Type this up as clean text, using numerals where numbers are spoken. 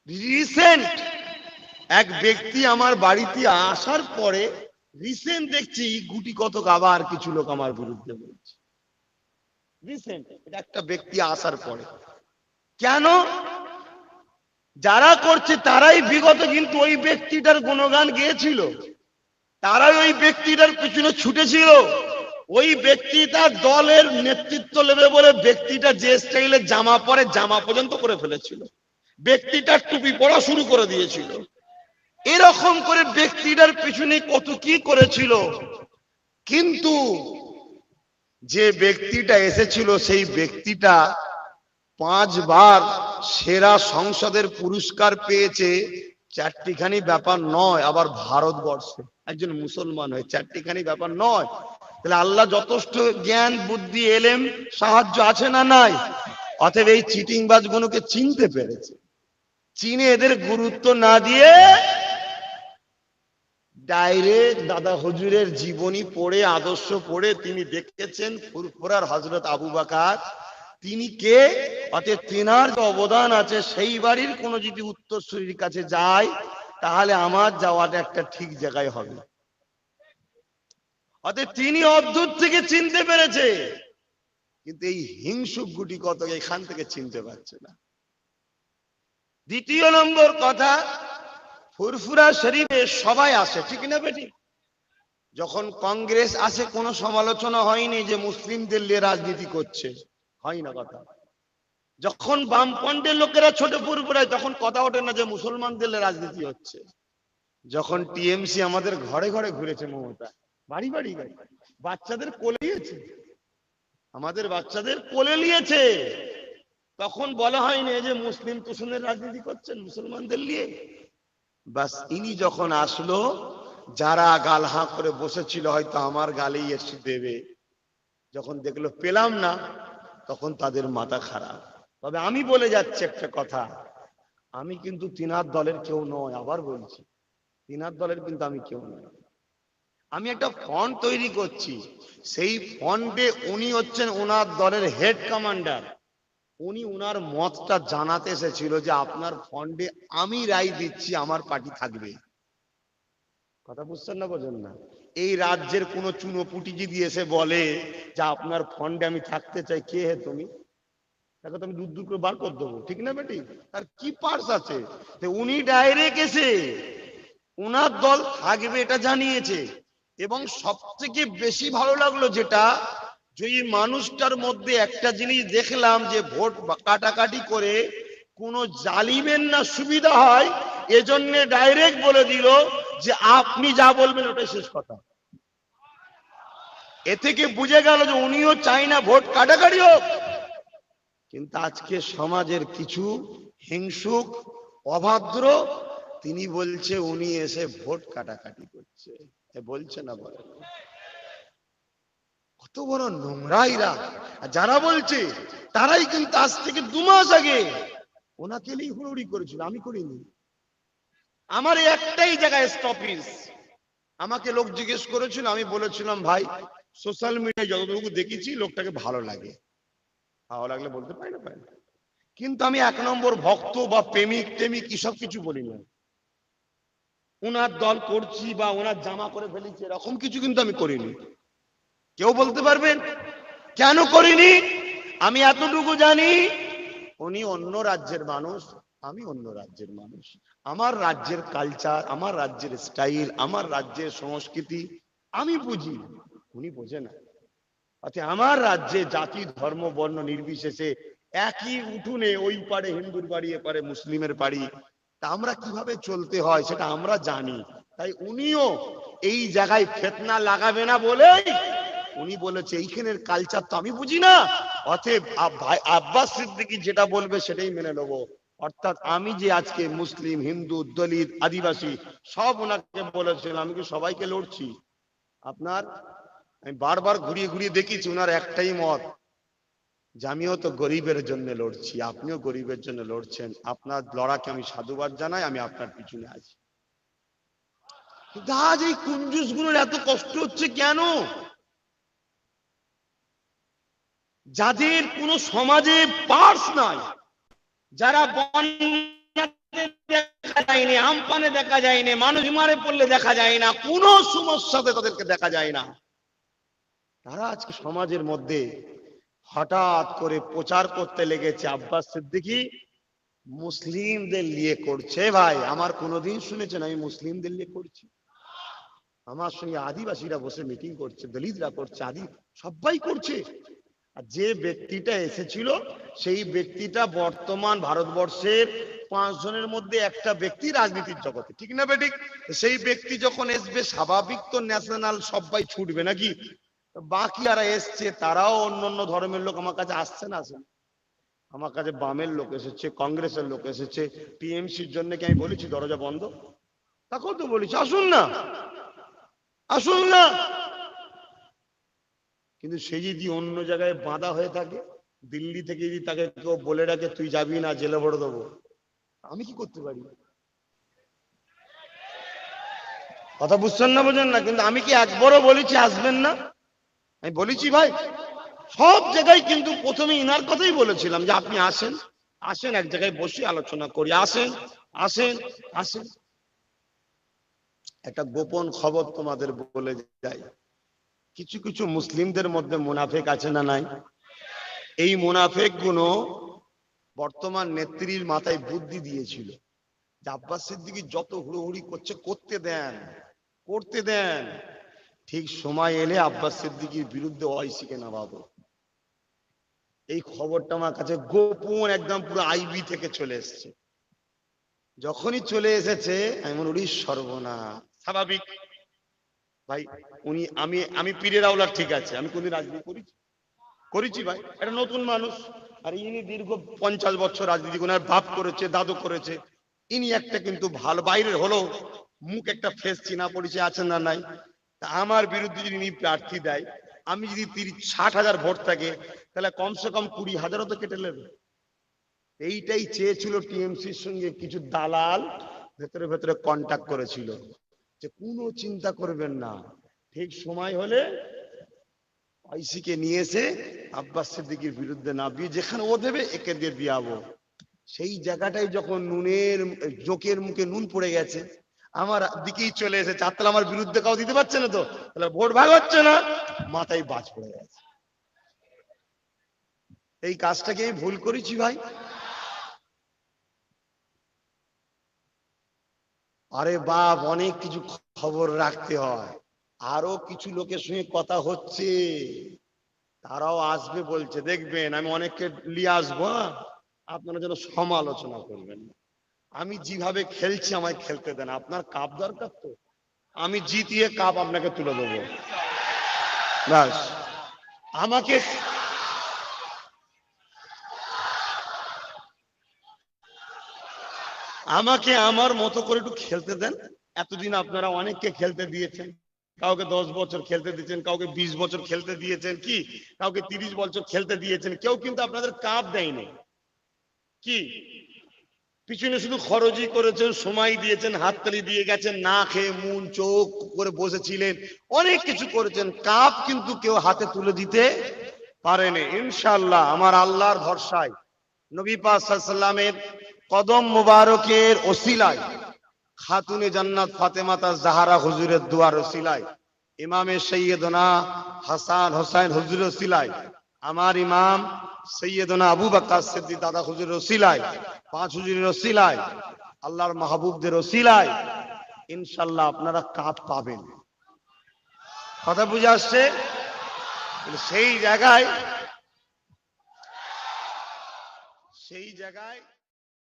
Recent এক ব্যক্তি আমার বাড়িতে আসার পরে রিসেন্ট দেখছি গুটি কতক আবার কিছু লোক আমার বিরুদ্ধে বলছে। রিসেন্ট এটা একটা ব্যক্তি আসার পরে কেন যারা করছে তারাই বিগত কিন্তু ওই ব্যক্তিটার গুণগান গেয়েছিল, তারাই ওই ব্যক্তিটার পিছনে ছুটেছিল। ওই ব্যক্তি তার দলের নেতৃত্ব নেবে বলে ব্যক্তিটা যে স্টাইলে জামা পরে জামা পর্যন্ত করে ফেলেছিল, ব্যক্তিটা টুপি পরা শুরু করে দিয়েছিল। এরকম করে ব্যক্তিটার পিছনে কত কি করেছিল, কিন্তু যে ব্যক্তিটা এসেছিল সেই ব্যক্তিটা 5 বার সেরা সংসদের পুরস্কার পেয়েছে। চারটিখানি ব্যাপার নয়, আবার ভারতবর্ষে একজন মুসলমান হয়ে চারটিখানি ব্যাপার নয়। তাহলে আল্লাহ যথেষ্ট জ্ঞান বুদ্ধি এলেম সাহায্য আছে না নাই? অতএব এই চিটিংবাজ গুলোকে চিনতে পেরেছে, চিনে এদের গুরুত্ব না দিয়ে ডাইরেক্ট দাদা হুজুরের জীবনী পড়ে আদর্শ পড়ে তিনি দেখেছেন ফুরফুরার হযরত আবু বকর তিনি কে, অতএব তিনার যে অবদান আছে সেই বাড়ির কোন যদি উত্তরসূরির কাছে যায় তাহলে আমার যাওয়াটা একটা ঠিক জায়গায় হবে। অতএব তিনি অদ্ভুত থেকে চিনতে পেরেছে, কিন্তু এই হিংসুক গুটি কত এখান থেকে চিনতে পারছে না। দ্বিতীয় নম্বর কথা, ফুরফুরা শরীফে সবাই আসে, ঠিক না বেটি? যখন কংগ্রেস আসে কোনো সমালোচনা হয়নি যে মুসলিমদের নিয়ে রাজনীতি করছে, হয় না কথা। যখন বামপন্থের লোকেরা ছোট ফুরফুরায় তখন কথা ওঠে না যে মুসলমানদের নিয়ে রাজনীতি হচ্ছে। যখন টিএমসি আমাদের ঘরে ঘরে ঘুরেছে, মমতা বাড়ি বাড়ি বাড়ি বাচ্চাদের কোলে নিয়েছে, আমাদের বাচ্চাদের কোলে নিয়েছে, তখন বলা হয়নি যে মুসলিম তুসনের রাজনীতি করছেন মুসলমানদের নিয়ে। বাস ইনি যখন আসলো, যারা গাল হাঁ করে বসেছিল হয়তো আমার গালেই এসে দেবে, যখন দেখলো পেলাম না তখন তাদের মাথা খারাপ। তবে আমি বলে যাচ্ছি একটা কথা, আমি কিন্তু তিনার দলের কেউ নয়, আবার বলছি তিনার দলের কিন্তু আমি কেউ নয়। আমি একটা ফন্ড তৈরি করছি, সেই ফন্ডে উনি হচ্ছেন ওনার দলের হেড কমান্ডার। উনি উনার মতটা জানাতে এসেছিল যে আপনার ফন্ডে আমি রায় দিচ্ছি আমার পার্টি থাকবে। কথা বুঝছেন না, বোঝেন না? এই রাজ্যের কোন চুনোপুটি যদি এসে বলে যে আপনার ফন্ডে আমি থাকতে চাই, কে হে তুমি, তাকে তো আমি দূর দূর করে বার করে দেবো, ঠিক না বেটি? তার কি পার্স আছে? উনি ডাইরেক্ট এসে উনার দল থাকবে এটা জানিয়েছে। এবং সব থেকে বেশি ভালো লাগলো যেটা, যে মানুষটার মধ্যে একটা জিনিস দেখলাম যে ভোট কাটাকাটি করে কোন জালিমের না সুবিধা হয়, এজন্য ডাইরেক্ট বলে দিল যে আপনি যা বলবেন ওটাই শেষ কথা। এ থেকে বুঝে গেল যে উনিও চাই না ভোট কাটাকাটি হোক, কিন্তু আজকে সমাজের কিছু হিংসুক অভদ্র তিনি বলছে উনি এসে ভোট কাটাকাটি করছে, বলছে না? বলে কত বড় নোংরাইরা। যারা বলছে তারাই কিন্তু আজ থেকে 2 মাস আগে ওনাকে নিয়ে হুড়ুড়ি করেছিল, আমি করিনি। আমার একটাই জায়গায় স্টপিস, আমাকে লোক জিজ্ঞেস করেছিল, আমি বলেছিলাম ভাই সোশ্যাল মিডিয়ায় যতটুকু দেখেছি লোকটাকে ভালো লাগে, ভালো লাগলে বলতে পারি না, পারি না, কিন্তু আমি 1 নম্বর ভক্ত বা প্রেমিক টেমিক এসব কিছু বলি না। ওনার দল করছি বা ওনার জামা করে ফেলেছি এরকম কিছু কিন্তু আমি করিনি। কেউ বলতে পারবেন কেন করিনি? আমি এতটুকু জানি উনি অন্য রাজ্যের মানুষ, আমি অন্য রাজ্যের মানুষ, আমার রাজ্যের কালচার, আমার রাজ্যের স্টাইল, আমার রাজ্যের সংস্কৃতি আমি বুঝি, উনি বোঝে না। আচ্ছা, আমার রাজ্যে জাতি ধর্ম বর্ণ নির্বিশেষে একই উঠোনে, ওই পারে হিন্দুর বাড়ি এপারে মুসলিমের বাড়ি, তা আমরা কিভাবে চলতে হয় সেটা আমরা জানি। তাই উনিও এই জায়গায় ফিতনা লাগাবে না বলেই উনি বলেছে এইখানের কালচার তো আমি বুঝি না, অতএব ভাই আব্বাস সিদ্দিকী যেটা বলবে সেটাই মেনে নেবো। অর্থাৎ আমি যে আজকে মুসলিম হিন্দু দলিত আদিবাসী সব ওনাকে বলেছিলাম, আমি কি সবাইকে লড়ছি? আপনার আমি বারবার ঘুরিয়ে ঘুরিয়ে দেখেছি ওনার একটাই মত যে আমিও তো গরিবের জন্য লড়ছি, আপনিও গরিবের জন্য লড়ছেন, আপনার লড়াকে আমি সাধুবাদ জানাই, আমি আপনার পিছনে আছি। আজ এই কুঞ্জুস গুলোর এত কষ্ট হচ্ছে কেন? যাদের কোনো সমাজে পার্স নাই, যারা যায়নি, আমপানে দেখা যায়নি, মানুষ মারে পড়লে দেখা যায় না, কোনো সমস্যাতে তাদেরকে দেখা যায় না। তারা আজকে সমাজের মধ্যে হঠাৎ করে প্রচার করতে লেগেছে আব্বাস সিদ্দিকী মুসলিমদের নিয়ে করছে। ভাই আমার কোনোদিন শুনেছেন আমি মুসলিমদের নিয়ে করছি? আমার সঙ্গে আদিবাসীরা বসে মিটিং করছে, দলিতরা করছে, আদি সবাই করছে। আর যে ব্যক্তিটা এসেছিল সেই ব্যক্তিটা বর্তমান ভারতবর্ষের 5 জনের মধ্যে একটা ব্যক্তি রাজনীতির জগতে, ঠিক না বেঠিক? সেই ব্যক্তি যখন আসবে স্বাভাবিক তো ন্যাশনাল সবাই ছুটবে নাকি? বাকি যারা এসছে তারাও অন্য ধর্মের লোক আমার কাছে আসছে না, আসেন আমার কাছে বামের লোক এসেছে, কংগ্রেসের লোক এসেছে, টিএমসির জন্য কি আমি বলেছি দরজা বন্ধ? তাকেও তো বলেছি আসুন না, আসুন না। কিন্তু সে যদি অন্য জায়গায় বাঁধা হয়ে থাকে, দিল্লি থেকে যদি তাকে কেউ বলে রাখে তুই যাবি না, জেলে ভরে দেবো, আমি কি করতে পারি? কথা বুঝছেন না, বোঝেন না? কিন্তু আমি কি একবারও বলেছি আসবেন না? আমি বলেছি ভাই সব জায়গায়, কিন্তু প্রথমে ইনার কথাই বলেছিলাম যে আপনি আসেন, আসেন এক জায়গায় বসে আলোচনা করি, আসেন আসেন আসেন। একটা গোপন খবর তোমাদের বলে যাই, কিছু কিছু মুসলিমদের মধ্যে মুনাফেক আছে না নাই? এই মুনাফেক গুলো বর্তমান নেত্রীর মাথায় বুদ্ধি দিয়েছিল যে আব্বাস সিদ্দিকী যত হুড়োহুড়ি করছে করতে দেন, করতে দেন, ঠিক সময় এলে আব্বাস সিদ্দিকীর বিরুদ্ধে ওআইসিকে নামাবো। এই খবরটা আমার কাছে গোপন একদম পুরো আইবি থেকে চলে এসেছে। যখনই চলে এসেছে আমি মনে করি সর্বনাশ। স্বাভাবিক ভাই, উনি আমি পীরের আওলাদ, ঠিক আছে, আমি কোনদিন রাজনীতি করেছি ভাই, একটা নতুন মানুষ। আর ইনি দীর্ঘ 50 বছর রাজনীতি করেন, বাপ করেছে, দাদু করেছে। ইনি একটা কিন্তু ভালো বাইরের হলো মুখ একটা ফেস চিনা পরিচয় আছে না নাই? তা আমার বিরুদ্ধে যদি ইনি প্রার্থী দেয়, আমি যদি 60,000 ভোট থাকে তাহলে কমসে কম 20,000ও তো কেটে নেবে। এইটাই চেয়েছিল টিএমসির সঙ্গে কিছু দালাল ভেতরে ভেতরে কন্ট্যাক্ট করেছিল যে কোনো চিন্তা করবেন না, ঠিক সময় হলে আইসিকে নিয়ে এসে আব্বাস সিদ্দিকীর বিরুদ্ধে নামিয়ে যেখানে ও দেবে একে দিয়ে দিয়াবো। সেই জায়গাটাই যখন নুনের জোকের মুখে নুন পড়ে গেছে, আমার দিকেই চলে এসেছে, তাহলে আমার বিরুদ্ধে কাউ দিতে পারছে না, তো তাহলে ভোট ভাগ হচ্ছে না, মাথায় বাজ পড়ে গেছে। এই কাজটাকে আমি ভুল করেছি ভাই? আরে বাপ, অনেক কিছু খবর রাখতে হয়। আরো কিছু লোকের সঙ্গে কথা হচ্ছে, তারাও আসবে বলছে, দেখবেন আমি অনেককে নিয়ে আসবো। আপনারা যেন সমালোচনা করবেন না। আমি যেভাবে খেলছি আমায় খেলতে দেন। আপনার কাপ দরকার তো, আমি জিতিয়ে কাপ আপনাকে তুলে দেবো, ব্যাস। আমাকে আমাকে আমার মতো করে একটু খেলতে দেন। এতদিন আপনারা অনেককে খেলতে দিয়েছেন, কাউকে 10 বছর খেলতে দিয়েছেন, কাউকে 20 বছর খেলতে দিয়েছেন, কি কাউকে 30 বছর খেলতে দিয়েছেন, কেউ কিন্তু আপনাদের কাপ দেয়নি। কি পিছনে শুধু খরচই করেছেন, সময় দিয়েছেন, হাততালি দিয়ে গেছেন, না খেয়ে মুন চোখ করে বসেছিলেন, অনেক কিছু করেছেন, কাপ কিন্তু কেউ হাতে তুলে দিতে পারেনি। ইনশাআল্লাহ আমার আল্লাহর ভরসায়, নবী পাক সাল্লাল্লাহু আলাইহি ওয়াসাল্লামের কদম মুবারকের ওসিলায়, খাতুনে জান্নাত ফাতেমা তাজ জাহরা হুজুরের দোয়ার ওসিলায়, ইমামে সৈয়দনা হাসান হোসেন হুজুরের ওসিলায়, আমার ইমাম সৈয়দনা আবু বকর সিদ্দিক দাদা হুজুরের ওসিলায়, 5 হুজুরের ওসিলায়, আল্লাহর মাহবুবদের ওসিলায় ইনশাআল্লাহ আপনারা কাপ পাবেন। কথা বুঝে আসছে? সেই জায়গায়